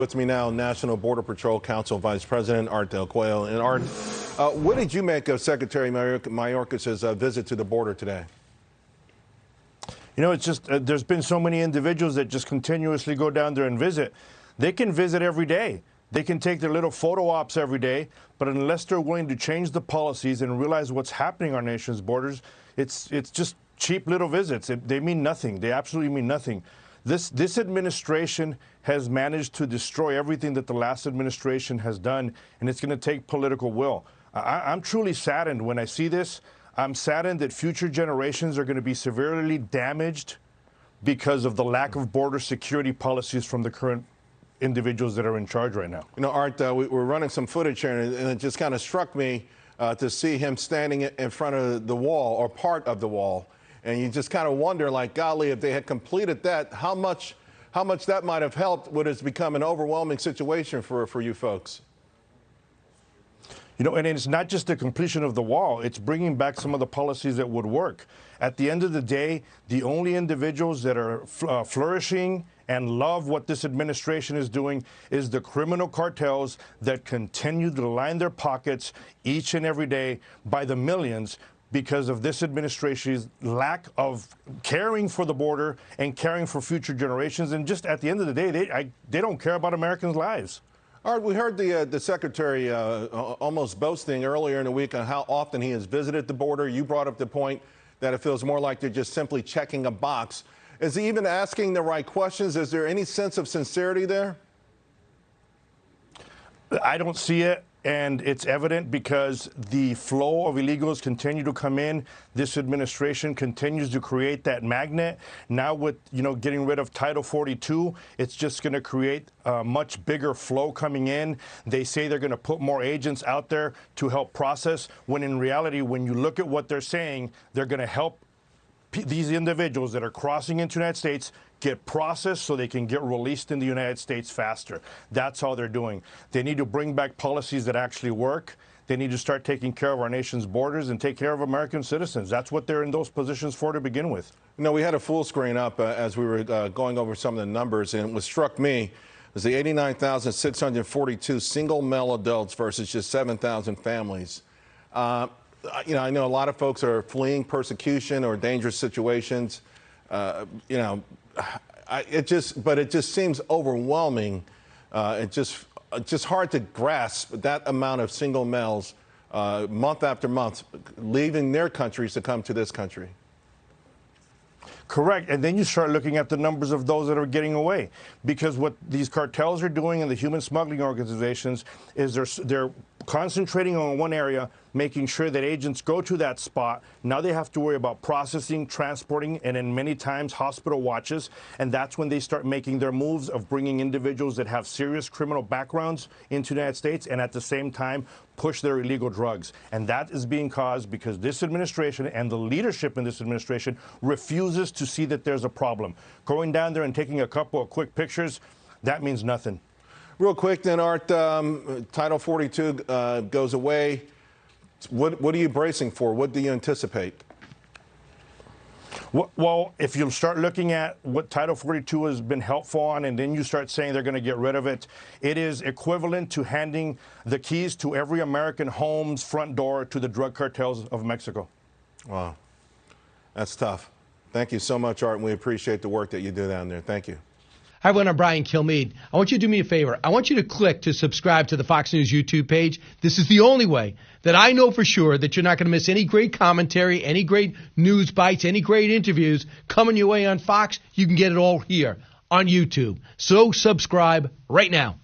With me now, National Border Patrol Council Vice President Art Del Cueto. And Art, what did you make of Secretary Mayorkas' visit to the border today? You know, it's just there's been so many individuals that just continuously go down there and visit. They can visit every day. They can take their little photo ops every day, but unless they're willing to change the policies and realize what's happening on our nation's borders, it's just cheap little visits. They mean nothing. They absolutely mean nothing. This administration has managed to destroy everything that the last administration has done, and it's going to take political will. I'm truly saddened when I see this. I'm saddened that future generations are going to be severely damaged because of the lack of border security policies from the current individuals that are in charge right now. You know, Art, we're running some footage here, and it just kind of struck me to see him standing in front of the wall, or part of the wall. And you just kind of wonder, like, golly, if they had completed that, how much that might have helped what has become an overwhelming situation for you folks. You know, and it's not just the completion of the wall, it's bringing back some of the policies that would work. At the end of the day, the only individuals that are flourishing and love what this administration is doing is the criminal cartels that continue to line their pockets each and every day by the millions because of this administration's lack of caring for the border and caring for future generations. And just at the end of the day, they don't care about Americans' lives. All right, we heard the secretary almost boasting earlier in the week on how often he has visited the border. You brought up the point that it feels more like they're just simply checking a box. Is he even asking the right questions? Is there any sense of sincerity there? I don't see it. And it's evident because the flow of illegals continue to come in. This administration continues to create that magnet. Now with, getting rid of Title 42, it's just going to create a much bigger flow coming in. They say they're going to put more agents out there to help process, when in reality, when you look at what they're saying, they're going to help these individuals that are crossing into the United States get processed so they can get released in the United States faster. That's all they're doing. They need to bring back policies that actually work. They need to start taking care of our nation's borders and take care of American citizens. That's what they're in those positions for to begin with. You know, we had a full screen up as we were going over some of the numbers, and what struck me was the 89,642 single male adults versus just 7,000 families. I know a lot of folks are fleeing persecution or dangerous situations. It just seems overwhelming. It's just hard to grasp that amount of single males month after month leaving their countries to come to this country. Correct. And then you start looking at the numbers of those that are getting away, because what these cartels are doing and the human smuggling organizations is they're concentrating on one area, making sure that agents go to that spot. Now they have to worry about processing, transporting, and in many times hospital watches. And that's when they start making their moves of bringing individuals that have serious criminal backgrounds into the United States, and at the same time push their illegal drugs. And that is being caused because this administration and the leadership in this administration refuses to see that there's a problem. Going down there and taking a couple of quick pictures, that means nothing. Real quick then, Art, Title 42 goes away. What are you bracing for? What do you anticipate? Well, if you start looking at what Title 42 has been helpful on, and then you start saying they're going to get rid of it, it is equivalent to handing the keys to every American home's front door to the drug cartels of Mexico. Wow. That's tough. Thank you so much, Art, and we appreciate the work that you do down there. Thank you. Hi, everyone. I'm Brian Kilmeade. I want you to do me a favor. I want you to click to subscribe to the Fox News YouTube page. This is the only way that I know for sure that you're not going to miss any great commentary, any great news bites, any great interviews coming your way on Fox. You can get it all here on YouTube. So subscribe right now.